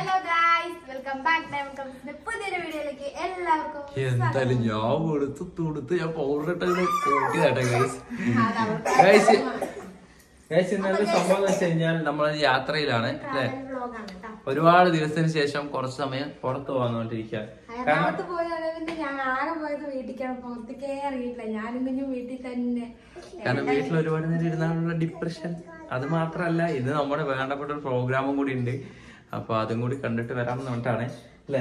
Hello guys, welcome back to പുതിയൊരു വീഡിയോയിലേക്ക് എല്ലാവർക്കും എന്തായാലും ഞാൻ കൊടുത്ത് ഞാൻ പൗഡറിട്ട് കൂട്ടിയതാട്ടെ ഗൈസ്. ഇന്നത്തെ സംഭവം എന്ന് വെച്ച് കഴിഞ്ഞാൽ നമ്മൾ യാത്രയിലാണ് അല്ലെ. ഒരുപാട് ദിവസത്തിന് ശേഷം കുറച്ച് സമയം പുറത്ത് പോകാന്നോണ്ടിരിക്കുക. കാരണം വീട്ടിൽ ഒരുപാട് നേരം ഇരുന്നാലുള്ള ഡിപ്രഷൻ. അത് മാത്രല്ല, ഇത് നമ്മുടെ വേണ്ടപ്പെട്ട ഒരു പ്രോഗ്രാമും കൂടി ഉണ്ട്. അപ്പൊ അതും കൂടി കണ്ടിട്ട് വരാമെന്ന് പറഞ്ഞിട്ടാണ് അല്ലെ.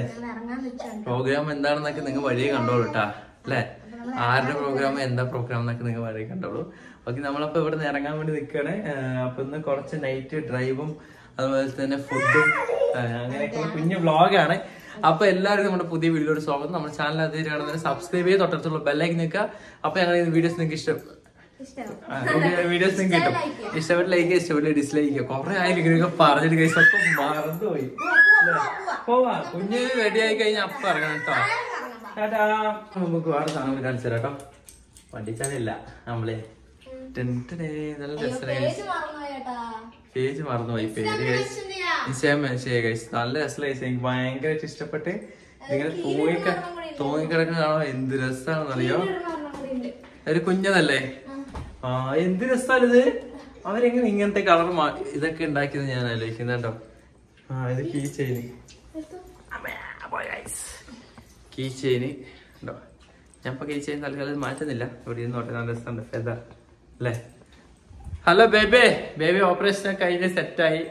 പ്രോഗ്രാം എന്താണെന്നൊക്കെ നിങ്ങൾ വഴിയെ കണ്ടോളൂ കേട്ടാ അല്ലെ. ആരുടെ പ്രോഗ്രാം എന്താ പ്രോഗ്രാം എന്നൊക്കെ നിങ്ങൾ വഴിയെ കണ്ടോളൂ. ഓക്കെ, നമ്മളപ്പോ ഇവിടെ നിന്ന് ഇറങ്ങാൻ വേണ്ടി നിൽക്കുകയാണ്. അപ്പൊ ഇന്ന് കുറച്ച് നൈറ്റ് ഡ്രൈവും അതുപോലെ തന്നെ ഫുഡും അങ്ങനെയൊക്കെ കുഞ്ഞു വ്ളോഗാണ്. അപ്പൊ എല്ലാവരും നമ്മുടെ പുതിയ വീഡിയോയുടെ സ്വാഗതം. നമ്മുടെ ചാനൽ ആദ്യമായിട്ട് കാണുന്നതിന് സബ്സ്ക്രൈബ് ചെയ്ത് തൊട്ടടുത്തുള്ള ബെല്ലൈക്കൻ നിൽക്കുക. അപ്പൊ ഞങ്ങൾ വീഡിയോസ് നിങ്ങൾക്ക് വീഡിയോസ് നിങ്ങൾക്ക് കിട്ടും. ഇഷ്ടപ്പെട്ട ലൈക്ക്, ഇഷ്ടപ്പെട്ട ഡിസ്ലൈക്ക്. കുറെ ആയിരിക്കും പറഞ്ഞിട്ട് കഴിച്ച് ഒക്കെ മറന്നുപോയി. പോവാ, കുഞ്ഞ് റെഡി ആയി കഴിഞ്ഞാൽ അപ്പൊ ഇറങ്ങണം കേട്ടോ. ചേട്ടാ നമുക്ക് വേറെ സാധനം കാണിച്ചു തരാം കേട്ടോ. വണ്ടിച്ചാലില്ല നമ്മളെ. നല്ല രസമായി, പേജ് മറന്നുപോയി. പേര് കഴിച്ച് നല്ല രസമായി. എനിക്ക് ഭയങ്കരമായിട്ട് ഇഷ്ടപ്പെട്ട്. ഇങ്ങനെ തൂങ്ങിക്കിടക്കുന്ന കാണാൻ എന്ത് രസമാണെന്നറിയോ. ഒരു കുഞ്ഞതല്ലേ, എന്ത് രസാണിത്. അവരെങ്ങനെ ഇങ്ങനത്തെ കളർ ഇതൊക്കെ ഉണ്ടാക്കിയത് ഞാൻ ആലോചിക്കുന്നുണ്ടോ. ഇത് കീ ചെയിന് ഉണ്ടോ. ഞാൻ ഇപ്പൊ കീ ചെയിൻ തൽക്കാലം മാറ്റുന്നില്ല. ഇവിടെ ഇരുന്നോട്ടെ, നല്ല രസമുണ്ട്. ഫെദർ അല്ലേ. ഹലോ ബേബേ. ബേബി ഓപ്പറേഷൻ ഒക്കെ കഴിഞ്ഞ് സെറ്റായി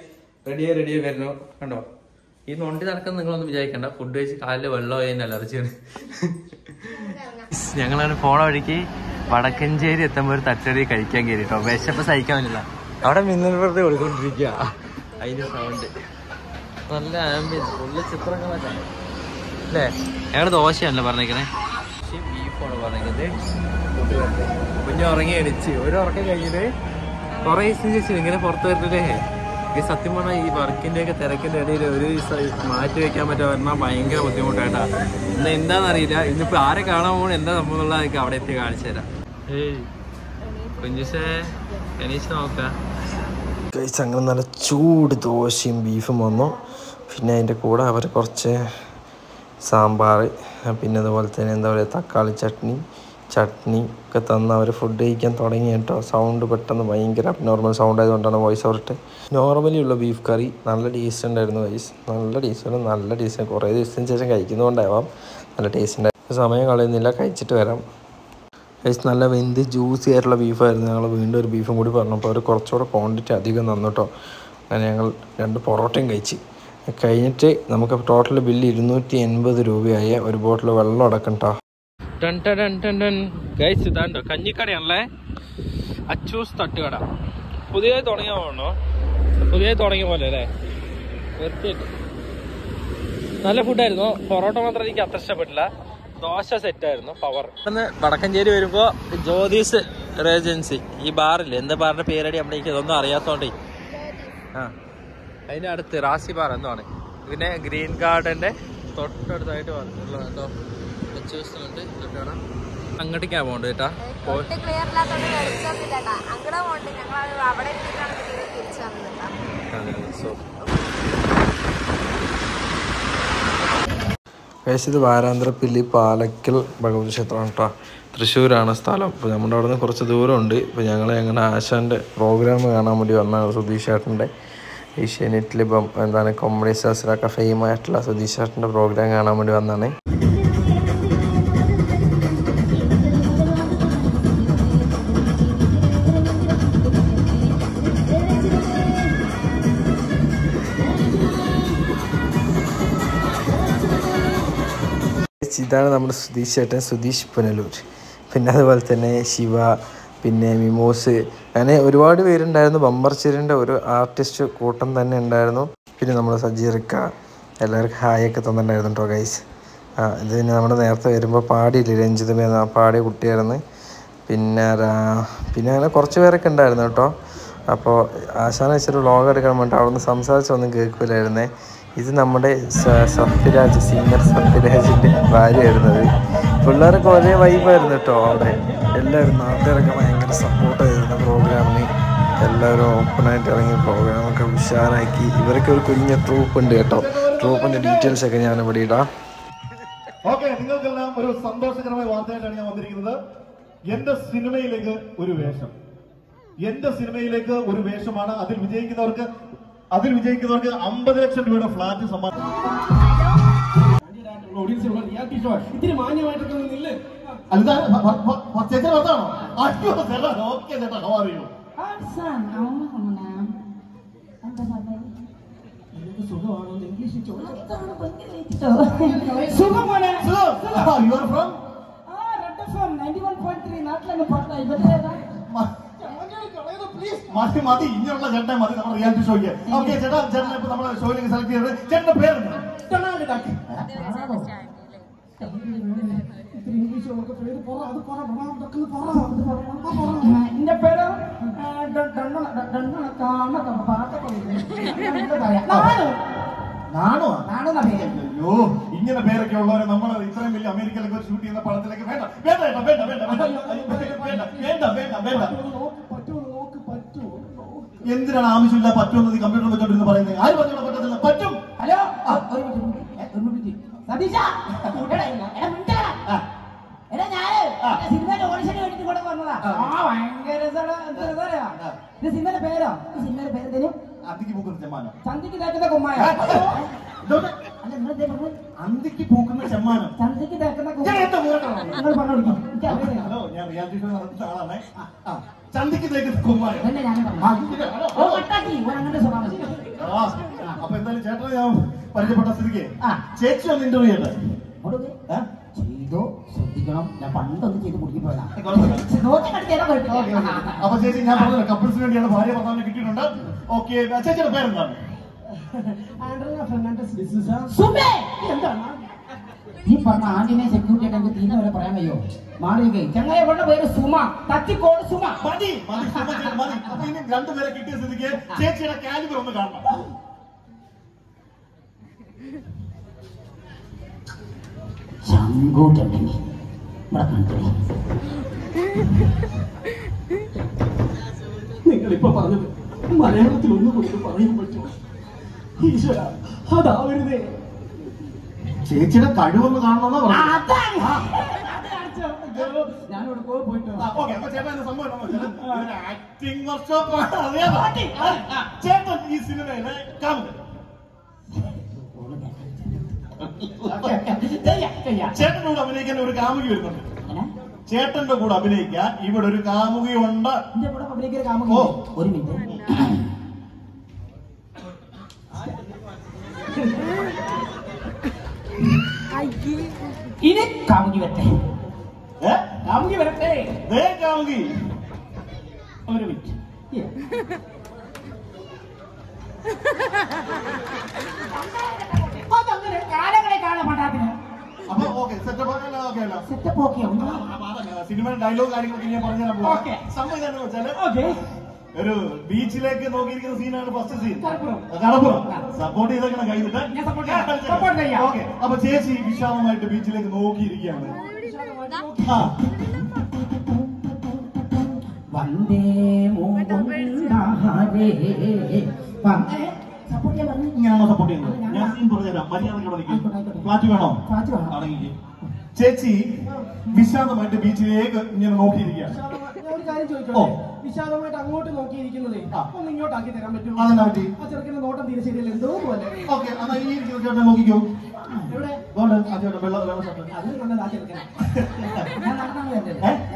റെഡിയായി വരുന്നു കണ്ടോ. ഈ നോണ്ടി നടക്കുന്ന നിങ്ങളൊന്നും വിചാരിക്കണ്ട. ഫുഡ് കഴിച്ച് കാലില് വെള്ളമായി അലർജിയാണ്. ഞങ്ങളാണ് പോണ വഴിക്ക് വടക്കഞ്ചേരി എത്തുമ്പോൾ ഒരു തട്ടടി കഴിക്കാൻ കയറി കേട്ടോ. വിശപ്പ് സഹിക്കാൻ പറ്റില്ല. അവിടെ മിന്നൽ വെറുതെ ഓടിക്കൊണ്ടിരിക്കുക. അതിന്റെ സൗണ്ട് നല്ല ആംബിയൻസ്, ഫുള്ള് ചിത്രങ്ങളൊക്കെ അല്ലേ. ഞങ്ങള് ദോശയാണല്ലോ പറഞ്ഞേക്കണേ. ബീഫാണ് പറഞ്ഞേക്കുന്നത്. കുഞ്ഞു ഉറങ്ങി അടിച്ച് ഒരു ഉറക്കം കഴിഞ്ഞിട്ട് കുറെ ദിവസം ഇങ്ങനെ പുറത്ത് വരുന്നില്ലേ. ഈ സത്യം പറഞ്ഞാൽ ഈ വർക്കിന്റെ ഒക്കെ തിരക്കിന്റെ ഇടയിൽ ഒരു ദിവസം മാറ്റി വെക്കാൻ പറ്റാ ഭയങ്കര ബുദ്ധിമുട്ടായിട്ടാ. ഇന്ന് എന്താണെന്നറിയില്ല. ഇന്നിപ്പോ ആരെ കാണാൻ പോകണം, എന്താ സംഭവം എന്നുള്ളതൊക്കെ അവിടെ എത്തി കാണിച്ചു തരാം. കുഞ്ഞുസേ എണീച്ച് നോക്കാം. അങ്ങനെ നല്ല ചൂട് ദോശയും ബീഫും വന്നു. പിന്നെ അതിൻ്റെ കൂടെ അവർ കുറച്ച് സാമ്പാർ, പിന്നെ അതുപോലെ തന്നെ എന്താ പറയുക തക്കാളി ചട്നി ഒക്കെ തന്ന് അവർ ഫുഡ് കഴിക്കാൻ തുടങ്ങി കേട്ടോ. സൗണ്ട് പെട്ടെന്ന് ഭയങ്കര അബ്നോർമൽ സൗണ്ട് ആയതുകൊണ്ടാണ് വോയിസ് ഓവറിട്ട്. നോർമലി ഉള്ള ബീഫ് കറി നല്ല ടേസ്റ്റ് ഉണ്ടായിരുന്നു ഗൈസ്. നല്ല ടേസ്റ്റ്. കുറേ ദിവസത്തിന് ശേഷം കഴിക്കുന്നതുകൊണ്ടാവാം നല്ല ടേസ്റ്റ് ഉണ്ടായിരുന്നു. സമയം കളയുന്നില്ല, കഴിച്ചിട്ട് വരാം ഗൈസ്. നല്ല വെന്ത് ജ്യൂസി ആയിട്ടുള്ള ബീഫായിരുന്നു. ഞങ്ങൾ വീണ്ടും ഒരു ബീഫും കൂടി പറഞ്ഞപ്പോൾ അവർ കുറച്ചുകൂടെ ക്വാണ്ടിറ്റി അധികം തന്നു കേട്ടോ. അങ്ങനെ ഞങ്ങൾ 2 പൊറോട്ടയും കഴിച്ച് കഴിഞ്ഞിട്ട് നമുക്ക് ടോട്ടൽ ബില്ല് 280 രൂപയായ ഒരു ബോട്ടിൽ വെള്ളം അടക്കം കേട്ടോ. ഗൈസ് ഇതാണ്ടോ കഞ്ഞിക്കടയാണല്ലേ, അച്ചൂസ് തട്ടുകട. പുതിയതായി തുടങ്ങിയ പോലെ അല്ലേ. തീർച്ചയായിട്ടും നല്ല ഫുഡായിരുന്നു. പൊറോട്ട മാത്രം എനിക്ക് അത്ര ഇഷ്ടപ്പെട്ടില്ല. ദോശ സെറ്റായിരുന്നു. പവർ. വടക്കഞ്ചേരി വരുമ്പോ ജ്യോതിസ് റേജൻസി ഈ ബാറില്ലേ, എന്താ ബാറിന്റെ പേരടി നമ്മുടെ ഇതൊന്നും അറിയാത്തോണ്ടേ. അതിന്റെ അടുത്ത് റാസി ബാർ എന്താണ്. പിന്നെ ഗ്രീൻ ഗാർഡന്റെ തൊട്ടടുത്തായിട്ട് വന്നിട്ടുള്ള കേട്ടോ. അങ്ങോട്ടേക്കാ പോകണ്ട കേട്ടാ. ഇത് വാരാന്തരപ്പള്ളി പാലക്കൽ ഭഗവതി ക്ഷേത്രമാണ് കേട്ടോ. തൃശ്ശൂരാണ് സ്ഥലം. ഇപ്പോൾ നമ്മുടെ അവിടെ നിന്ന് കുറച്ച് ദൂരമുണ്ട്. ഇപ്പോൾ ഞങ്ങളുടെ ആശാൻ്റെ പ്രോഗ്രാം കാണാൻ വേണ്ടി വന്നതാണ്. സുധീഷ് ചേട്ടൻ്റെ ഏഷ്യാനെറ്റിൽ ഇപ്പം എന്താണ് കോമഡി സ്റ്റാർസിലൊക്കെ ഫെയിമായിട്ടുള്ള സുധീഷ് ചേട്ടൻ്റെ പ്രോഗ്രാം കാണാൻ വേണ്ടി വന്നതാണ്. ഇതാണ് നമ്മുടെ സുധീഷ് ചേട്ടൻ, സുധീഷ് പുനലൂർ. പിന്നെ അതുപോലെ തന്നെ ശിവ, പിന്നെ മിമോസ്, അങ്ങനെ ഒരുപാട് പേരുണ്ടായിരുന്നു. ബമ്പർച്ചിരിൻ്റെ ഒരു ആർട്ടിസ്റ്റ് കൂട്ടം തന്നെ ഉണ്ടായിരുന്നു. പിന്നെ നമ്മൾ സജീറിക്ക എല്ലാവർക്കും ഹായൊക്കെ തന്നിട്ടുണ്ടായിരുന്നു കേട്ടോ ഗൈസ്. ഇത് പിന്നെ നമ്മൾ നേരത്തെ വരുമ്പോൾ പാടിയില്ലേ രഞ്ജിതമേ, പാടിയ കുട്ടിയായിരുന്നു. പിന്നെ അങ്ങനെ കുറച്ച് പേരൊക്കെ ഉണ്ടായിരുന്നു കേട്ടോ. അപ്പോൾ ആശാന വെച്ചൊരു വ്ളോഗ് എടുക്കാൻ വേണ്ടി അവിടെ നിന്ന് സംസാരിച്ചൊന്നും കേൾക്കില്ലായിരുന്നേ. ഇത് നമ്മുടെ സത്യരാജ്, സിംഗർ സത്യരാജിൻ്റെ ഭാര്യയായിരുന്നത്. പിള്ളേരൊക്കെ ഒരേ വൈബായിരുന്നു കേട്ടോ. അവിടെ എല്ലാവരും നാട്ടുകാരൊക്കെ ഭയങ്കര സപ്പോർട്ടായിരുന്നു പ്രോഗ്രാമിന്. എല്ലാവരും ഓപ്പണായിട്ട് ഇറങ്ങി പ്രോഗ്രാമൊക്കെ ഉഷാറാക്കി. ഇവരൊക്കെ ഒരു കുഞ്ഞ ട്രൂപ്പ് ഉണ്ട് കേട്ടോ. ട്രൂപ്പിൻ്റെ ഡീറ്റെയിൽസ് ഒക്കെ ഞാൻ ഇവിടെ ഇടാം. ഓക്കെ, നിങ്ങൾക്കെല്ലാം ഒരു സന്തോഷകരമായ വാർത്തയായിട്ടാണ് ഞാൻ വന്നിരിക്കുന്നത്. എന്റെ സിനിമയിലേക്ക് ഒരു വേഷം, എന്റെ സിനിമയിലേക്ക് ഒരു വേഷമാണ്. അതിൽ വിജയിക്കുന്നവർക്ക് 50 ലക്ഷം രൂപയുടെ ഫ്ലാറ്റ് സമ്മാനം. ഇത്തിരി മാന്യമായിട്ടൊക്കെ നിന്നില്ലേ? ചേട്ടാ ഭർത്താണോ? അയ്യോ ചേട്ടാ, ഓക്കെ ചേട്ടാ, ഹൗ ആർ യു? സുഖമാണോ? English you are from? മതി ഇങ്ങനെയുള്ള ചേട്ടൻ മതി നമ്മുടെ റിയാലിറ്റി ഷോയ്ക്ക്. ഓക്കെ ചേട്ടാ, ചേട്ടനെ ഇപ്പൊ നമ്മുടെ ഷോയിലേക്ക് സെലക്ട് ചെയ്തത്. ചേട്ടന്റെ പേരെന്താ? എന്റെ പേര് നാണോ? അയ്യോ, ഇങ്ങനെ പേരൊക്കെ ഉള്ളവരെ നമ്മൾ ഇത്രയും വലിയ അമേരിക്കയിലൊക്കെ ഷൂട്ട് ചെയ്യുന്ന പടത്തിലേക്ക് വേണ്ട വേണ്ട വേണ്ട വേണ്ട വേണ്ട വേണ്ട വേണ്ട വേണ്ട. എന്തിനാണ് ആവശ്യമില്ല പറ്റുമെന്ന് കമ്പ്യൂട്ടർ വെച്ചോണ്ടിരുന്ന് പറയുന്നത്? ആര് പറഞ്ഞോളാം പറ്റത്തില്ല? പറ്റും. ഹലോ, സതീശ, സിനിമയുടെ ഓഡിഷന് വേണ്ടിട്ട് കൂടെ വന്നതാ. ഭയങ്കര സിനിമയുടെ പേരോ? സിനിമയുടെ പേരെന്തേലും? അന്തിക്ക് പൂക്കുന്ന ചെമ്മാനം. ചന്തിക്ക് തേക്കുന്ന കുമ്മായ. അന്തിക്ക് പൂക്കുന്ന ചെമ്മാനം. ചന്തിക്ക് തേക്കുന്ന നിങ്ങൾ പറഞ്ഞു. ഹലോ, ഞാൻ റിയാലിറ്റി ഷോ നടത്തുന്ന ആളാണ്. ചന്തിക്ക് തേക്കുന്ന കുമ്മായം. അപ്പൊ എന്തായാലും ചേട്ടനെ ഞാൻ പരിചയപ്പെട്ട സ്ഥിതിക്ക് ചേച്ചി ഒന്ന് ഇന്റർവ്യൂ ചെയ്യട്ടെ. ചെയ്തോ, ശ്രദ്ധിക്കണം. ഞാൻ പണ്ടൊന്നും ചെയ്ത് കുടുക്കി പോയതാ. അപ്പൊ ചേച്ചി, ഞാൻ പറഞ്ഞല്ലോ കപ്പിൾസിന് വേണ്ടിയാണ് ഭാര്യ ഭർത്താവിനെ കിട്ടിയിട്ടുണ്ട്. ഓക്കെ, ചേച്ചിയുടെ പേരെന്താണ്? ഈ പറഞ്ഞ ആന്റിനെ സെക്യൂരിറ്റി ആയിട്ട് എനിക്ക് തീരെ വരെ പറയാൻ കഴിയോ? മാറിയൊക്കെ ചങ്ങായി പറഞ്ഞ പേര് സുമ. തട്ടിക്കോട് സുമ. മതി മതി മതി. അപ്പൊ ഇനി രണ്ടുപേരെ കിട്ടിയ സ്ഥിതിക്ക് ചേച്ചിയുടെ കാലിബർ ഒന്ന് കാണണം. ചങ്കൂട്ടുണ്ടെങ്കിൽ നിങ്ങളിപ്പോ പറഞ്ഞത് മലയാളത്തിൽ ഒന്നും കൊണ്ട് പറയാൻ പറ്റുമോ? ഈശ്വര, അതാവരുതേ. ചേച്ചിയുടെ കഴിവൊന്ന് കാണണമെന്നാ പറഞ്ഞു. ഞാനിവിടെ പോയിട്ട് ആക്ടിംഗ് വർക്ക്ഷോപ്പ്. ചേട്ടൻ ഈ സിനിമയിലെ കാമുകൻ. ചേട്ടന്റെ കൂടെ അഭിനയിക്കാൻ ഒരു കാമുകി വരുന്നുണ്ട്. ചേട്ടന്റെ കൂടെ അഭിനയിക്കാൻ ഇവിടെ ഒരു കാമുകിയുണ്ട്. ഓ, ഒരു മിനിറ്റ്. ഇനി കാമുകി വരട്ടെ. കാമുകി വരട്ടെ. കാമുകി ഒരു മിനിറ്റ്. അതങ്ങനെ കാലങ്ങളെ കാണാൻ പണ്ടാത്തിന്. അപ്പൊ ഓക്കെ, സെറ്റപ്പ് സിനിമയുടെ ഡയലോഗ് കാര്യങ്ങളൊക്കെ ഞാൻ പറഞ്ഞുതരാൻ പോവാം. സംഭവം എന്താണെന്ന് വെച്ചാല് ഒരു ബീച്ചിലേക്ക് നോക്കിയിരിക്കുന്ന സീനാണ് ഫസ്റ്റ് സീൻ. കടപ്പുറം സപ്പോർട്ട് ചെയ്തേക്കണം കഴിഞ്ഞിട്ട്. ഓക്കെ, അപ്പൊ ചേച്ചി വിശാലമായിട്ട് ബീച്ചിലേക്ക് നോക്കിയിരിക്കുകയാണ്. വന്ദേ ഇങ്ങനെയാണോ സപ്പോർട്ട് ചെയ്യുന്നത്? ഞാൻ സീൻ പറഞ്ഞുതരാം. മര്യാദയ്ക്ക് ഫ്ലാറ്റ് വേണോ? ആണെങ്കിൽ ചേച്ചി വിശാലമായിട്ട് ബീച്ചിലേക്ക് ഇങ്ങനെ നോക്കിയിരിക്കുകയാണ്. ഒരു കാര്യം ചോദിച്ചോ, വിശാലമായിട്ട് അങ്ങോട്ട് നോക്കിയിരിക്കുന്നത് ഒന്ന് ഇങ്ങോട്ടാക്കി തരാൻ പറ്റുമോ? അതെന്നാ പറ്റി? ആ ചെറുക്കിന്റെ നോട്ടം തീരെ ശരിയല്ല, എന്തോ പോലെ. ഓക്കെ, എന്നാ ഈ ചേട്ടനെ നോക്കിക്കോ. എവിടെ? അത് നല്ലതാ ചെറുക്കൻ.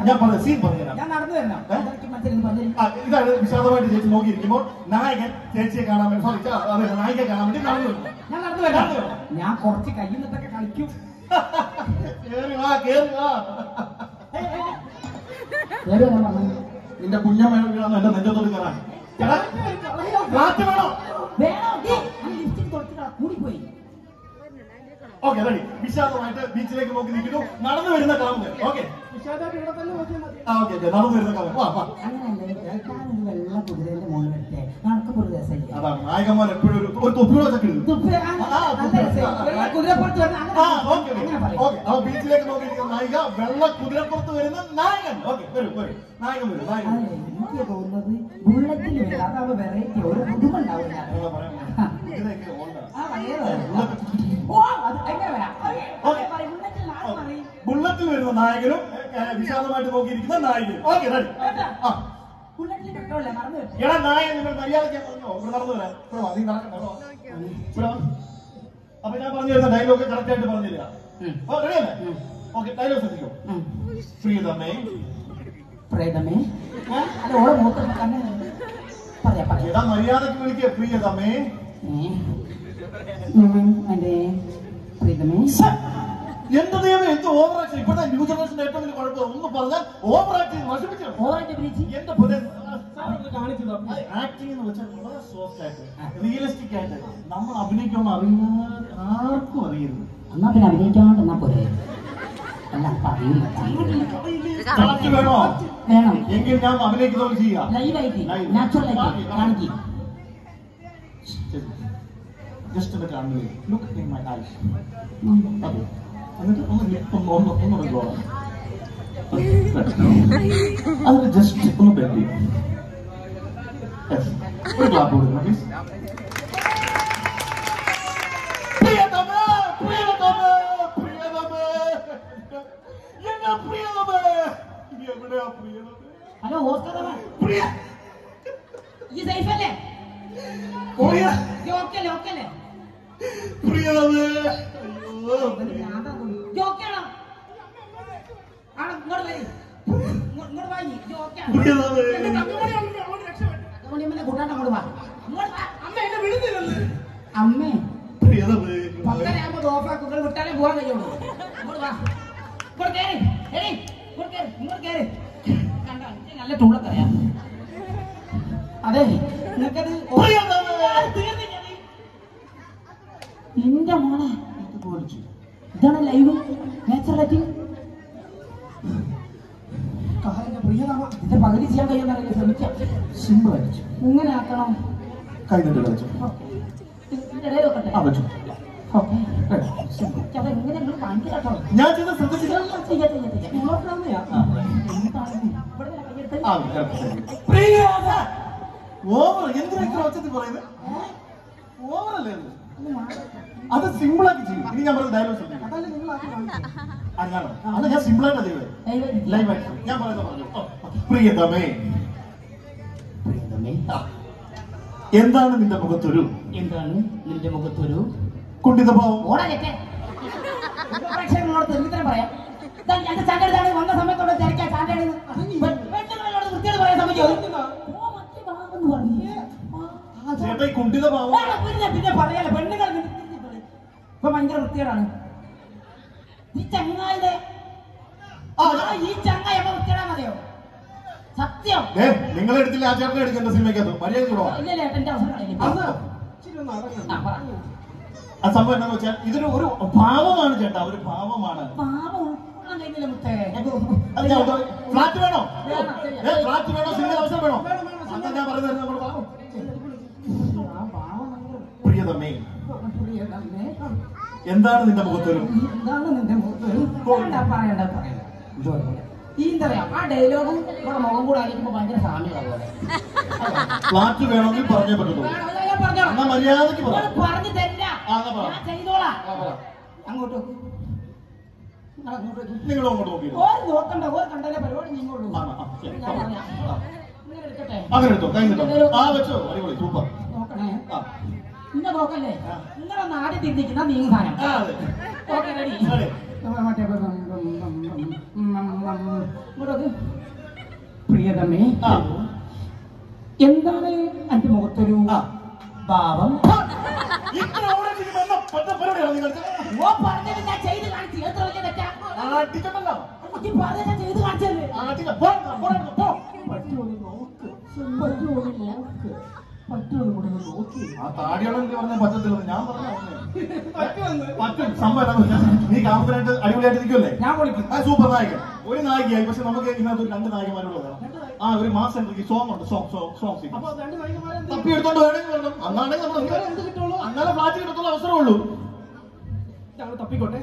ഞാൻ പറഞ്ഞ സീൻ പറഞ്ഞുതരാം. ഞാൻ നടന്നു തരണം. ഇതാണ് വിശാലമായിട്ട് ചേച്ചി നോക്കിയിരിക്കുമ്പോൾ നായകൻ ചേച്ചിയെ കാണാൻ വേണ്ടി, സോറി നായികയെ കാണാൻ വേണ്ടി നടന്നു വരും. ഞാൻ നടന്നു വരാം. ഞാൻ കുറച്ച് കയ്യിൽ നിന്നൊക്കെ കളിക്കും. നിന്റെ കുഞ്ഞമ്മ എന്റെ നെഞ്ചത്തോട് കയറാൻ ഫ്ലാറ്റ് വേണോ? കൂടിപ്പോയി. Okay, ready. വിശാലമായിട്ട് ബീച്ചിലേക്ക് നോക്കി നിൽക്കുന്നു. നടന്നു വരുന്ന കാമുകൻ. ഓക്കെ, നടന്നു വരുന്ന കാമുകൻ. അതാണ് നായകന്മാർ എപ്പോഴും ഒരു തൊപ്പിയോടെ ചക്കി. കുതിരപ്പുറത്ത് വരുന്ന ബീച്ചിലേക്ക് നോക്കിയിരിക്കുന്ന നായിക വെള്ള കുതിരപ്പുറത്ത് വരുന്ന നായകൻ. ഓക്കെ, വരൂ വരൂ, നായകൻ വരും. എനിക്ക് തോന്നുന്നത് ബുള്ളറ്റിൽ വരും, അതാവുമ്പോ വെറൈറ്റി ഒരു പുതുമ ഉണ്ടാവില്ല. ബുള്ളറ്റിൽ വരുന്ന നായകനും വിശാലമായിട്ട് നോക്കിയിരിക്കുന്ന നായകനും. ഓക്കെ, എടാ നായകൻ, നിങ്ങൾ മര്യാദയ്ക്ക് നടന്നു വരാൻ. അപ്പൊ ഞാൻ പറഞ്ഞു തരുന്ന ഡയലോഗ് കറക്റ്റ് ആയിട്ട് പറഞ്ഞില്ല. റെഡിയല്ലേ? Okay, dialogue ശ്രദ്ധിക്കോ. പ്രിയതമേ, പ്രിയതമേ, അല്ല ഓളെ മൂത്ത തന്നെ പറയാ പറയാ. എടാ മര്യാദയ്ക്ക് വിളിക്കുക. പ്രിയതമേ, അതെ പ്രിയതമേ. എന്ത് ദൈവം, എന്ത് ഓവർ ആക്ഷൻ. ഇപ്പോഴത്തെ ന്യൂ ജനറേഷന്റെ ഏറ്റവും വലിയ കുഴപ്പം ഒന്ന് പറഞ്ഞാൽ ഓവർ ആക്ടിങ് നശിപ്പിച്ചു. എന്റെ ആക്ടിങ് എന്ന് വെച്ചാൽ വളരെ സോഫ്റ്റ് ആയിട്ട് റിയലിസ്റ്റിക് ആയിട്ട് നമ്മൾ അഭിനയിക്കുമെന്ന് അറിയുന്ന ആർക്കും അറിയരുത്. എന്നാ പിന്നെ അഭിനയിക്കാണ്ട് എന്നാ പോരെ. അല്ല വേണോ? വേണം. എങ്കിൽ ഞാൻ അഭിനയിക്കുന്നവർ ചെയ്യാം. ലൈവായിട്ട് നാച്ചുറലായിട്ട് കാണിക്കും. ജസ്റ്റ് ഒന്ന് കാണുക. Look in my eyes. അതെ, എന്നിട്ട് ഒന്നുകൂടെ ഗോ. അതിന് ജസ്റ്റ് ഒന്ന് ബെൻഡ് ചെയ്യും. ഒരു ക്ലാപ്പ് കൊടുക്കണം പ്ലീസ്. പ്രിയതമേ, പ്രിയതമേ, പ്രിയതമേ, എന്റെ പ്രിയതമേ, എവിടെയാ പ്രിയതമേ? ഹലോ ഓസ്കാർ പ്രിയ, ഈ സേഫ് അല്ലേ? പ്രിയ, ഓക്കല്ലേ ഓക്കല്ലേ പ്രിയതമേ. ഓക്കെയാണോ? ആണോ? ഇങ്ങോട്ട് വരി, ഇങ്ങോട്ട് വാങ്ങി. പ്രിയതമേ, അമ്മേ പ്രിയതമേ, പത്തരയാകുമ്പോ ഓഫാക്കുകൾ വിട്ടാലേ പോകാൻ കഴിയുള്ളൂ. ഇങ്ങോട്ട് വാ, ഇങ്ങോട്ട് കേറി, ഇങ്ങോട്ട് കേറി, ഇങ്ങോട്ട് കേറി. കണ്ടോ, നല്ല ടൂളൊക്കെ. അതെ, നിനക്കത് എന്റെ മോനെ ഇതാണ് ലൈവ് നാച്ചുറലായിട്ട്. ഇതിന്റെ പകുതി ചെയ്യാൻ കഴിയുന്ന ശ്രമിക്കാം. സിമ്പിൾ ആയിട്ട് ഇങ്ങനെ ആക്കണം. കൈ നീട്ടി കളിച്ചു. ഞാൻ ചെയ്ത ശ്രദ്ധിച്ചില്ല. ഓവർ എന്തിനാ ഇത്ര ഒച്ചത്തിൽ പറയുന്നത്? ഓവറല്ലേ അത് സിമ്പിൾ ആക്കി ചെയ്യും. ഇനി ഞാൻ പറഞ്ഞ ഡയലോഗ് ശ്രദ്ധിക്കും. അത് ഞാൻ സിമ്പിൾ ആയിട്ടാ ചെയ്തത്. ലൈവായിട്ട് ഞാൻ പറയുന്നത് പറഞ്ഞു. പ്രിയതമേ, പ്രിയതമേ, എന്താണ് നിന്റെ മുഖത്തൊരു എന്താണ് നിന്റെ മുഖത്തൊരു കുണ്ഠിതഭാവം? ഓടാനൊക്കെ പറയാം. വന്ന സമയത്തോടെ തിരക്കാൻ സ്റ്റാൻഡേർഡ് പറയാൻ ചേട്ടാ ഈ കുണ്ഠിതഭാവം പിന്നെ പറയാലോ. പെണ്ണുങ്ങൾ ഇപ്പൊ ഭയങ്കര വൃത്തികേടാണ്. ഈ ചങ്ങായിലെ ഈ ചങ്ങായി എപ്പോ വൃത്തികേടാന്നറിയോ? സത്യം. നിങ്ങളെ എടുത്തില്ല, ആ ചേട്ടനെ എടുക്കേണ്ട സിനിമയ്ക്കകത്ത് മര്യാദ കൂടെ. ആ സംഭവം എന്താന്ന് വെച്ചാൽ ഇതൊരു ഒരു ഭാവമാണ് ചേട്ടാ, ഒരു ഭാവമാണ്. ഫ്ലാറ്റ് വേണോ? ഫ്ലാറ്റ് വേണോ? സിനിമ അവസരം വേണോ? അന്ന് ഞാൻ പറയുന്നത് നമ്മൾ ഭാവം. പ്രിയതമേ, എന്താണ് നിന്റെ മുഖത്തൊരു? എന്താണ് നിന്റെ മുഖത്തൊരു? പറയണ്ട പറയണ്ട. ഈ എന്താ പറയാ, ആ ഡയലോഗും ഇവിടെ മുഖം കൂടെ ആയിരിക്കുമ്പോ ഭയങ്കര സാമ്യമാകും. ഫ്ലാറ്റ് വേണമെങ്കിൽ പറഞ്ഞേ പറ്റുള്ളൂ. എന്നാ മര്യാദക്ക് പറഞ്ഞു തരില്ല, ചെയ്തോളാം. അങ്ങോട്ട് നിങ്ങളും അങ്ങോട്ട് നോക്കി നോക്കണ്ട. ഓർ കണ്ടാലേ പരിപാടി നീങ്ങുള്ളൂ. അങ്ങനെ എടുത്തോ, കൈ കിട്ടോ. ആ വെച്ചോ, അടിപൊളി, സൂപ്പർ. നോക്കണേ, ഇന്ന നോക്കല്ലേ, നിങ്ങളെ നാടി തിരിഞ്ഞിരിക്കുന്ന നീങ്ങും സാധനം. Okay, ready. മറ്റേ പ്രിയതമേ, എന്താണ് എന്റെ മുഖത്തൊരു ഭാവം? പറഞ്ഞത് ഞാൻ ചെയ്ത് കാണിച്ചു. എത്ര വലിയ തെറ്റാ പറഞ്ഞത്? ചെയ്ത് കാണിച്ചല്ലേ. ആ താടിയോടെ പറഞ്ഞ പറ്റത്തില്ല. ഞാൻ പറഞ്ഞു പറ്റും. സംഭവം നീ കാമ്പനായിട്ട് അടിപൊളിയായിട്ട് നിൽക്കുമല്ലേ? ഞാൻ വിളിക്കും. ആ സൂപ്പർ നായകൻ, ഒരു നായികയായി. പക്ഷെ നമുക്ക് ഇതിനകത്ത് രണ്ട് നായകന്മാരുള്ളത്. ആ ഒരു മാസം സോങ് ഉണ്ട്, സോങ് തപ്പി എടുത്തോണ്ട് വേണമെങ്കിൽ വരണം. അന്നാണെങ്കിൽ നമ്മൾ അന്നാലെ ഫ്ലാറ്റ് കിട്ടത്തുള്ള അവസരമുള്ളൂ. അങ്ങ് തപ്പിക്കോട്ടെ.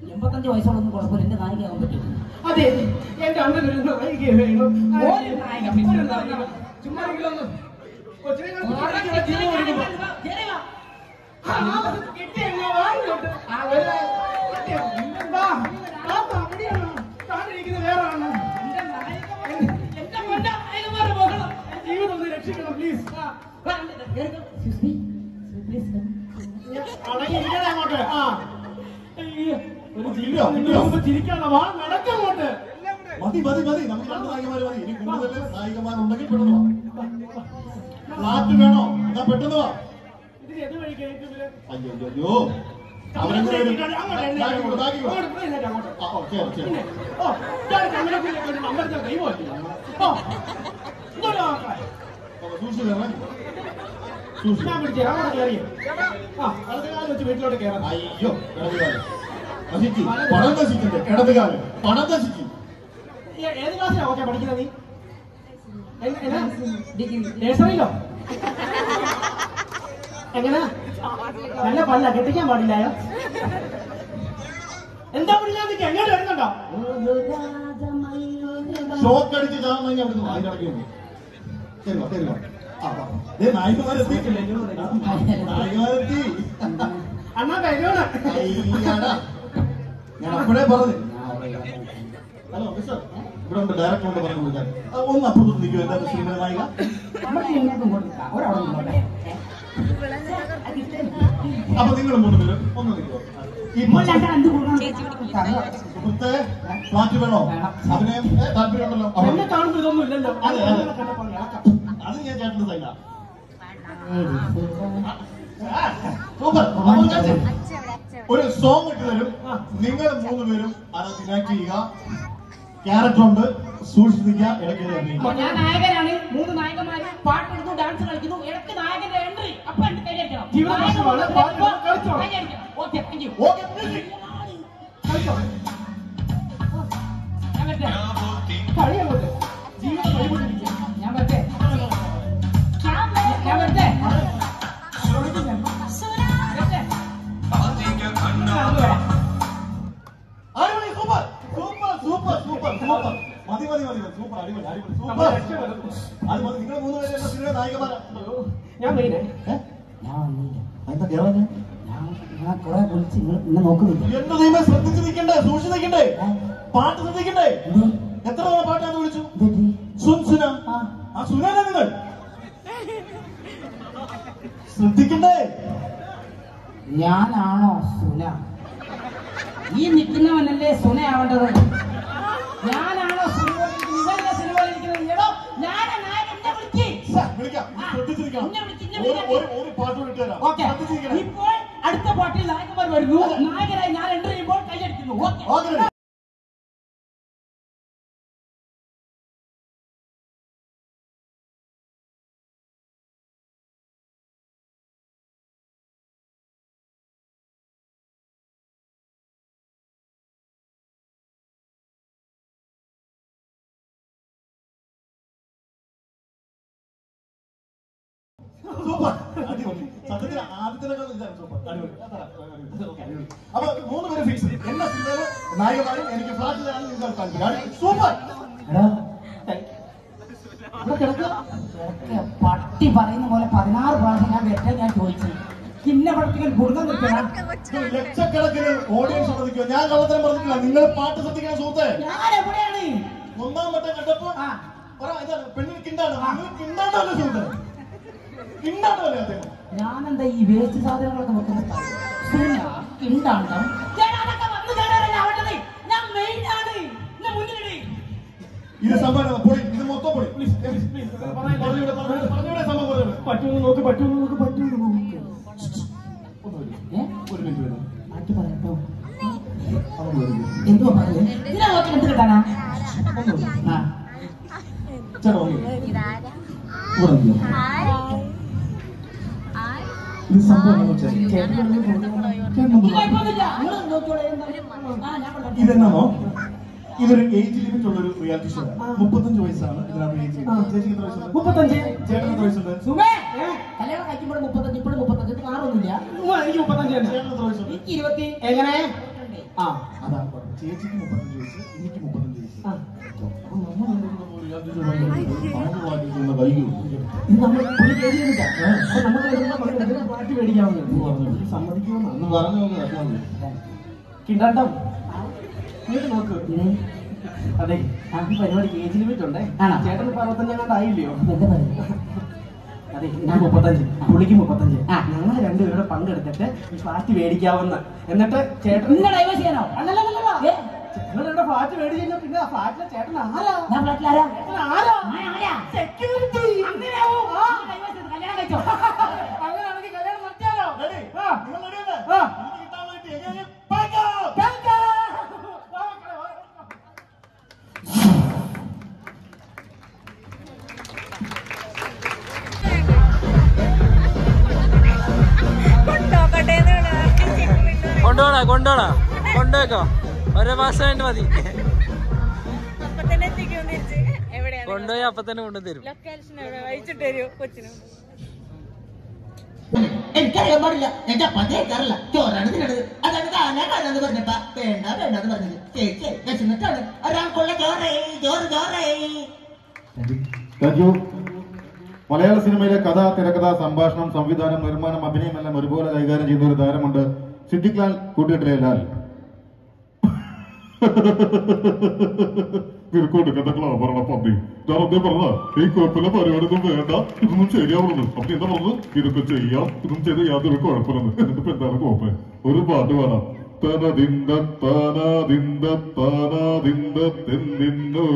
85 വയസ്സോടൊന്നും കുഴപ്പമില്ല, എന്റെ നായികയാകാൻ പറ്റും. അതെ, എന്റെ അണ്ണൻ ഒരു നായിക വേണം. ചുമ്മാ ജീവിതം രക്ഷിക്കണം പ്ലീസ്. അങ്ങോട്ട് ഒരു ജീവിതം ചിരിക്കാനുള്ള വാ നടക്കങ്ങോട്ട്. മതി മതി മതി, നമുക്ക് 2 നായികമാര് മതി. ഇനി കൂടുതൽ നായികമാരുണ്ടെങ്കിൽ പെട്ടെന്ന് വാ. ഫ്ലാറ്റ് വേണോ? എന്നാ പെട്ടെന്ന് വാ. ഇതിന് ഏത് വഴി കേൾക്കും? അയ്യോ അവരെങ്ങനെ വീട്ടിലോട്ട് കയറാം. അയ്യോ പണം നശിക്കണ്ടേ? ഇടതുകാലം പണം നശിക്കും. ഏത് ക്ലാസ്സിലാണ് ഓക്കെ പഠിക്കുന്നത് നീ? നഴ്സറിയിലോ? എങ്ങനെ? നല്ല പല്ല കെട്ടിക്കാൻ പാടില്ലായോ? എന്താ പഠിക്കാൻ എങ്ങോട്ട് വരുന്നുണ്ടോ? ഷോക്ക് അടിച്ച് ചാവുന്നെങ്കിൽ അവിടുന്ന് അതിനിടയ്ക്ക് നായികമാരെത്തി. അണ്ണാ കഴിഞ്ഞോളാ. ഞാൻ അപ്പോഴേ പറഞ്ഞു. ഹലോ മിസ്റ്റർ, ഇവിടെ ഉണ്ട് ഡയറക്ടറോട് പറഞ്ഞു കൊടുക്കാൻ. ഒന്ന് അപ്പുറത്ത് നിൽക്കും. എന്താ സിനിമ നായിക? അപ്പൊ നിങ്ങൾ 3 പേരും ഒന്ന് നിൽക്കുമോ? സുഹൃത്തെ, ഫ്ലാറ്റ് വേണോ? അഭിനയം താല്പര്യമുണ്ടല്ലോ. കാണുമ്പോ ഇതൊന്നും ഇല്ലല്ലോ. അതെ അതെ, അത് ഞാൻ ചേട്ടൻ്റെ സൈഡാ. ഒരു സോങ് ഇട്ട് തരും. നിങ്ങൾ 3 പേരും അത് ഇനാക്ട് ചെയ്യുക. ക്യാരക്ടർ ഉണ്ട്, സൂക്ഷിച്ചിരിക്കുക. ഇടയ്ക്ക് ഞാൻ നായകനാണ്. 3 നായകന്മാര് പാട്ടെടുത്തു, ഡാൻസ് കളിക്കുന്നു. ഇടയ്ക്ക് നായകന്റെ എൻട്രി. അപ്പൊ എന്റെ കൈയടിക്കണം. Okay, thank you. ഞാൻ വരട്ടെ. Super super super. മതി മതി മതി, സൂപ്പർ, അടിപൊളി അടിപൊളി സൂപ്പർ. അത് മതി. നിങ്ങൾ 3 പേരും എന്റെ സിനിമ നായികമാരാ. ഞാൻ എന്താ കേറാൻ? ഞാൻ കുറെ വിളിച്ച് ഇന്നെ നോക്കുന്നില്ല. എന്റെ ദൈവം, ശ്രദ്ധിച്ച് നിൽക്കണ്ടേ? സൂക്ഷിച്ച് നിൽക്കണ്ടേ? പാട്ട് ശ്രദ്ധിക്കണ്ടേ? എത്ര തവണ പാട്ടാന്ന് വിളിച്ചു? സുന. ആ സുനാണ് നിങ്ങൾ. ശ്രദ്ധിക്കണ്ടേ? ഞാനാണോ സുന? ഈ നിൽക്കുന്നവനല്ലേ സുനയാവേണ്ടത്? ഞാനാണോ സിനിമയിലെ സിനിമയിലിരിക്കുന്നത്? എടോ, ഞാനാ നായകൻ. വിളിക്കാം. ശ്രദ്ധിച്ചിരിക്കണം. ഒരു പാട്ട് വിട്ടുതരാം. ഇപ്പോൾ അടുത്ത പാട്ടിൽ നായകന്മാർ വരുന്നു. നായകനായി ഞാൻ എൻട്രി ചെയ്യുമ്പോൾ കൈയടിക്കുന്നു. സൂപ്പർ, അടിപൊളി. സത്യത്തിൽ ആദ്യത്തിനേക്കാൾ ഇതാണ് സൂപ്പർ, അടിപൊളി. അപ്പൊ 3 പേര് ഫിക്സ്. എന്റെ സിനിമയില് നായകമാരും എനിക്ക് ഫ്ലാറ്റ് തരാൻ നിങ്ങൾ താല്പര്യം. സൂപ്പർ. പട്ടി പറയുന്ന പോലെ 16 പ്രാവശ്യം ഞാൻ വെറ്റാൻ ഞാൻ ചോദിച്ചു. പിന്നെ പഠിപ്പിക്കാൻ കൊടുക്കാൻ നിൽക്കണം. ലക്ഷക്കണക്കിന് ഓഡിയൻസ് ശ്രദ്ധിക്കുക. ഞാൻ കള്ളത്തരം പറഞ്ഞിട്ടില്ല. നിങ്ങൾ പാട്ട് ശ്രദ്ധിക്കണം സുഹൃത്തെ. ഞാൻ എവിടെയാണ്? 1-ാം വട്ടം കണ്ടപ്പോ പെണ്ണിന് കിണ്ടാണ്. കിണ്ടാണ്ടല്ലോ സുഹൃത്തെ, കിണ്ടാണ്ടല്ലേ അദ്ദേഹം. ഞാനെന്താ ഈ വേസ്റ്റ് സാധനങ്ങളൊക്കെ വെക്കുന്നത്? കിണ്ടാണ്ടം ഇത് സംഭവം പൊളി. ഇത് മൊത്തം പൊളി. പറ്റുമെന്ന് നോക്ക്, പറ്റുമെന്ന് നോക്ക്, പറ്റുമെന്ന് നോക്ക്. ഒരു മിനിറ്റ് വരും. മാറ്റി പറയട്ടോ. എന്തുവാ പറയുക? ഇതിനെ നോക്കി എന്ത് കിട്ടാനാ? ചേട്ടാ ഇത് സംഭവം ഇതെന്നാണോ? ഇതൊരു ഏജ് ലിമിറ്റ് ഉള്ള ഒരു റിയാലിറ്റി ഷോ. 35 വയസ്സാണ് ഇതിനകത്ത് ഏജ്. ചേച്ചിക്ക് എത്ര വയസ്സുണ്ട്? 35. ചേട്ടന് എത്ര വയസ്സുണ്ട്? സുമേ കല്യാണം കഴിക്കുമ്പോൾ 35 ഇപ്പോഴും 35 മാറൊന്നുമില്ല. എനിക്ക് 35 തന്നെ. ചേട്ടന് എത്ര വയസ്സുണ്ട്? എനിക്ക് 20. എങ്ങനെ? ആ അതാണ് ചേച്ചിക്ക് 35 വയസ്സ്, എനിക്ക് 35 വയസ്സ്. കിണ്ടാട്ടം ഇങ്ങോട്ട് നോക്ക്. അതെ ആ പരിപാടിക്ക് ഏജ് ലിമിറ്റ് ഉണ്ടേ. ചേട്ടന് 65 ആയില്ലയോ? അതെ ഞാൻ 35, പുള്ളിക്ക് 35. ഞങ്ങൾ രണ്ടുപേരുടെ പങ്കെടുത്തിട്ട് ഈ ഫ്ലാറ്റ് മേടിക്കാവുന്ന. എന്നിട്ട് ചേട്ടൻ ഡൈവേഴ്സ് ചെയ്യാനോ? നിങ്ങളുടെ ഫ്ലാറ്റ് മേടിച്ചു കഴിഞ്ഞാൽ പിന്നെ ആ ഫ്ലാറ്റിലെ ചേട്ടൻ ആരാ? ഞാൻ ഫ്ലാറ്റിൽ ആരാ? സെക്യൂരിറ്റി. അങ്ങനെയാണെങ്കിൽ കല്യാണം നടത്തിയാലോ? കൊണ്ടുപോക്കോ. ഒരു മാസം വേണ്ടി മതി. കൊണ്ടുപോയി അപ്പൊ തന്നെ കൊണ്ടുതരും. എനിക്കറിയാൻ പാടില്ല. ഞാൻ ചപ്പാത്തി കഴിക്കാറില്ല. ചോറാണ് തിന്നത്. അതാണ് കാണാന്ന് പറഞ്ഞപ്പ വേണ്ടെന്ന് പറഞ്ഞത്. ചേച്ചി വിശന്നിട്ടാണ്. ഒരാൾക്കുള്ള ചോറ്. മലയാള സിനിമയിലെ കഥ, തിരക്കഥ, സംഭാഷണം, സംവിധാനം, നിർമ്മാണം, അഭിനയം എല്ലാം ഒരുപോലെ കൈകാര്യം ചെയ്യുന്ന ഒരു താരമുണ്ട്. സിദ്ദിഖ്ലാൽ കൂട്ടുകെട്ടിലെ ലാൽ. തിരുക്കോട്ട് കഥകളാ പറഞ്ഞ പന്നി. ഞാൻ അതേ പറഞ്ഞ ഈ കുഴപ്പമില്ല, പരിപാടിയൊന്നും വേണ്ട, ഇതൊന്നും ശരിയാവുന്നത്. അപ്പൊ എന്താ പറഞ്ഞത്? ഇതൊക്കെ ചെയ്യാം, ഇതൊന്നും ചെയ്ത് യാതൊരു കുഴപ്പമില്ലെന്ന്. എന്നിട്ട് എന്താണ് കുഴപ്പം? ഒരു പാട്ട് പാടാം. തനതിന്ദ താനാതിന്ദ താനാതിന്ദ തെന്തിന്നോ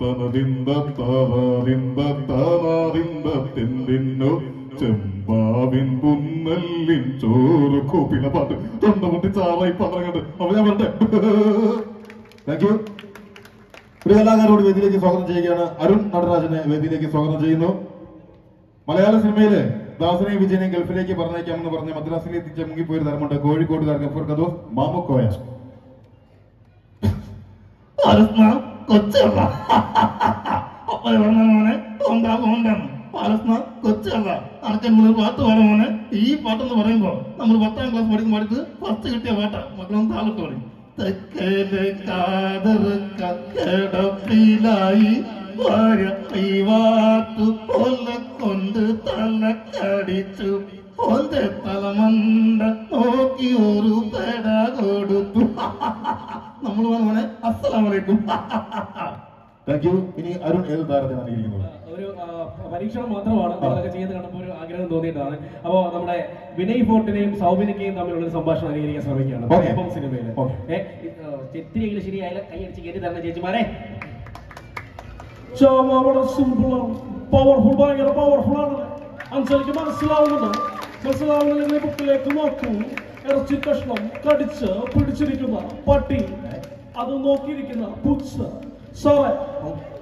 തനതിന്ദ താനാതിന്ദ താനാതിന്ദ തെന്തിന്നോ ചെമ്പാവിൻ പുന്നല്ലിൻ ചോറ് കോപ്പിയുടെ പാട്ട് തൊണ്ടമുട്ടി ചാറായി പറഞ്ഞങ്ങട്ട്. അപ്പൊ ഞാൻ പറഞ്ഞേ താങ്ക് യു. ഒരു കലാകാരോട് വേദിയിലേക്ക് സ്വാഗതം ചെയ്യുകയാണ്. അരുൺ നടരാജനെ വേദിയിലേക്ക് സ്വാഗതം ചെയ്യുന്നു. മലയാള സിനിമയില് ദാസനെയും വിജയനെയും ഗൾഫിലേക്ക് പറഞ്ഞേക്കാമെന്ന് പറഞ്ഞ് മദ്രാസിൽ എത്തിച്ച മുങ്ങിപ്പോയൊരു തരമുണ്ട്. കോഴിക്കോട്ടുകാർ ഗഫൂർ കദോസ് മാമുക്കോയ. കൊച്ചല്ല കൊച്ചല്ല അടക്കൻ പാട്ട് പാടാൻ മോനെ. ഈ പാട്ടെന്ന് പറയുമ്പോ നമ്മൾ 10ാം ക്ലാസ് പഠിക്കുമ്പോൾ അടുത്ത് ഫസ്റ്റ് കിട്ടിയ പാട്ടാ. മക്കളൊന്ന് താളത്ത് പറയും. തെക്കലെ കാതർക്കടപ്പിലായി ഭാര്യ കൈവാത്തു കൊല്ലക്കൊണ്ട് തലക്കടിച്ചു ഒന്റെ തലമണ്ട നോക്കി ഒരു പെട കൊടുത്തു. നമ്മൾ പറഞ്ഞ അസ്സലാമലൈക്കും. Thank you. ഇനി അരുൺ ഏത് താരത്തിനാണ് ഇരിക്കുന്നത്? ഒരു പരീക്ഷണം മാത്രമാണ് അതൊക്കെ ചെയ്ത് കണ്ടപ്പോൾ ഒരു ആഗ്രഹം തോന്നിയിട്ടാണ്. അപ്പോ നമ്മുടെ വിനയ് ഫോർട്ടിനെയും സൗബിനിക്കയും തമ്മിലുള്ള ഒരു സംഭാഷണം അനുകരിക്കാൻ ശ്രമിക്കുകയാണ് സിനിമയിൽ. ചെത്തിരിയെങ്കിലും ശരിയായാലും കൈയടിച്ച് കയറ്റി തരണം ചേച്ചിമാരെ. വളരെ സിമ്പിളാണ്, പവർഫുൾ, ഭയങ്കര പവർഫുൾ ആണ്. അൻസലിക്ക് മനസ്സിലാവുന്നില്ലെങ്കിൽ ബുക്കിലേക്ക് നോക്കൂ. ഇറച്ചി കഷ്ണം കടിച്ച് പിടിച്ചിരിക്കുന്ന പട്ടി, അത് നോക്കിയിരിക്കുന്ന പൂച്ച. സാറേ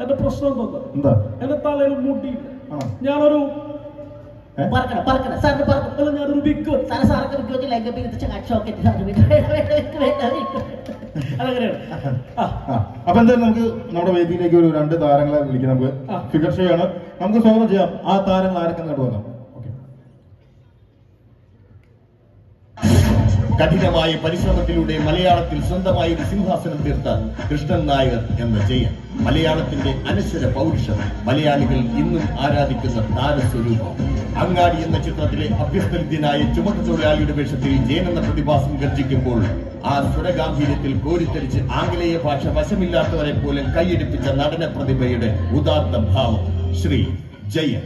എന്റെ പ്രശ്നം എന്താ? എന്റെ തലയിൽ മുടിയില്ല. ഞാനൊരു ഞാനൊരു വിക്ക് അപ്പൊ എന്തായാലും നമുക്ക് നമ്മുടെ വേദിയിലേക്ക് ഒരു 2 താരങ്ങളെ വിളിക്കാം. നമുക്ക് ഫിഗർ ഷോ ആണ്. നമുക്ക് സ്വാഗതം ചെയ്യാം. ആ താരങ്ങൾ ആരൊക്കെ കണ്ടുപോകാം. കഠിനമായ പരിശ്രമത്തിലൂടെ മലയാളത്തിൽ സ്വന്തമായി ഒരു സിംഹാസനം തീർത്ത കൃഷ്ണൻ നായർ എന്ന ജയൻ, മലയാളത്തിന്റെ അനശ്വര പൗരുഷം, മലയാളികൾ ഇന്നും ആരാധിക്കുന്ന താരസ്വരൂപം. അങ്ങാടി എന്ന ചിത്രത്തിലെ അഭ്യസ്തവിദ്യനായ ചുമട്ടുതൊഴിലാളിയുടെ വേഷത്തിൽ ജയൻ എന്ന പ്രതിഭാസം ഗർജിക്കുമ്പോൾ ആ സ്വരഗാംഭീര്യത്തിൽ കോരിത്തരിച്ച് ആംഗലേയ ഭാഷ വശമില്ലാത്തവരെ പോലും കൈയടിപ്പിച്ച നടന പ്രതിഭയുടെ ഉദാത്ത ഭാവം ശ്രീ ജയൻ.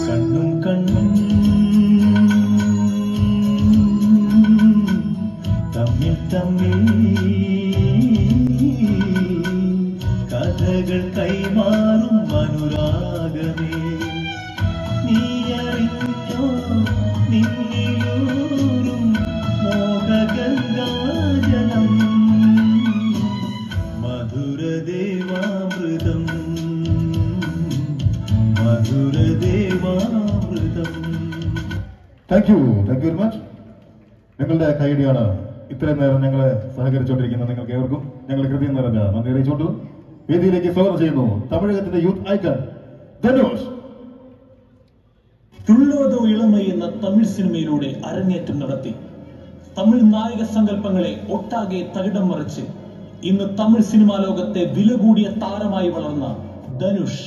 കണ്ണും കണ്ണും തമ്മിൽ തമ്മിൽ കഥകൾ കൈമാറും അനുരാഗമേ, നീയറിഞ്ഞോ നിന്നിലൂറും മോഹഗംഗാജലം, മധുരദേവാമൃതം മധുരദേവാമൃതം. Thank you very much. നിങ്ങളുടെ കൈയടിയാണ് ഇത്രയും നേരം ഞങ്ങളെ സഹകരിച്ചുകൊണ്ടിരിക്കുന്ന നിങ്ങൾക്ക് ഏവർക്കും ഞങ്ങൾ ഹൃദയം നിറഞ്ഞ നന്ദി അറിയിച്ചുകൊണ്ട് വേദിയിലേക്ക് സ്വാഗതം ചെയ്യുന്നു തമിഴകത്തിന്റെ യൂത്ത് ഐക്കൺ ധനുഷ്. തുള്ളോതോ ഇളമൈ എന്ന തമിഴ് സിനിമയിലൂടെ അരങ്ങേറ്റം നടത്തി തമിഴ് നായക സങ്കല്പങ്ങളെ ഒട്ടാകെ തകിടം മറിച്ച് ഇന്ന് തമിഴ് സിനിമാ ലോകത്തെ വില കൂടിയ താരമായി വളർന്ന Dhanush.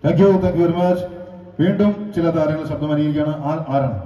Thank you very much. വീണ്ടും ചില താരങ്ങൾ ശബ്ദം അനുകരിക്കുകയാണ്. ആരാണ്?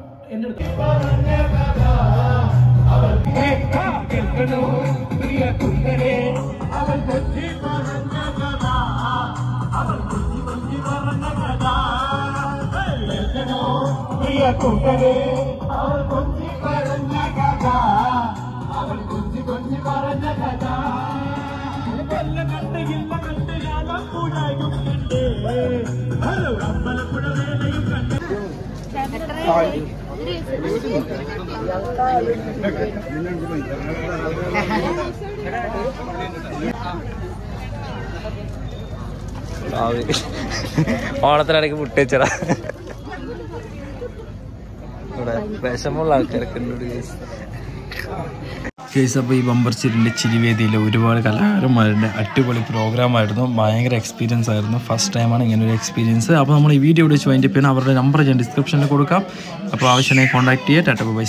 ഓണത്തിനിടയ്ക്ക് മുട്ടേച്ചടാ ഇവിടെ വിഷമുള്ള ആൾക്കാരൊക്കെ കേസ്. അപ്പോൾ ഈ ബമ്പർച്ചിരിൻ്റെ ചിരിവേദിയിൽ ഒരുപാട് കലാകാരന്മാരുടെ അടിപൊളി പ്രോഗ്രാമായിരുന്നു. ഭയങ്കര എക്സ്പീരിയൻസ് ആയിരുന്നു. ഫസ്റ്റ് ടൈമാണ് ഇങ്ങനൊരു എക്സ്പീരിയൻസ്. അപ്പോൾ നമ്മൾ ഈ വീഡിയോ ഇവിടെ വെച്ച് വൈൻഡപ്പ് ചെയ്യണം. അവരുടെ നമ്പർ ഞാൻ ഡിസ്ക്രിപ്ഷനിൽ കൊടുക്കാം. അപ്പോൾ ആവശ്യമായി കോൺടാക്ട് ചെയ്യുക. ടാറ്റ ബൈ.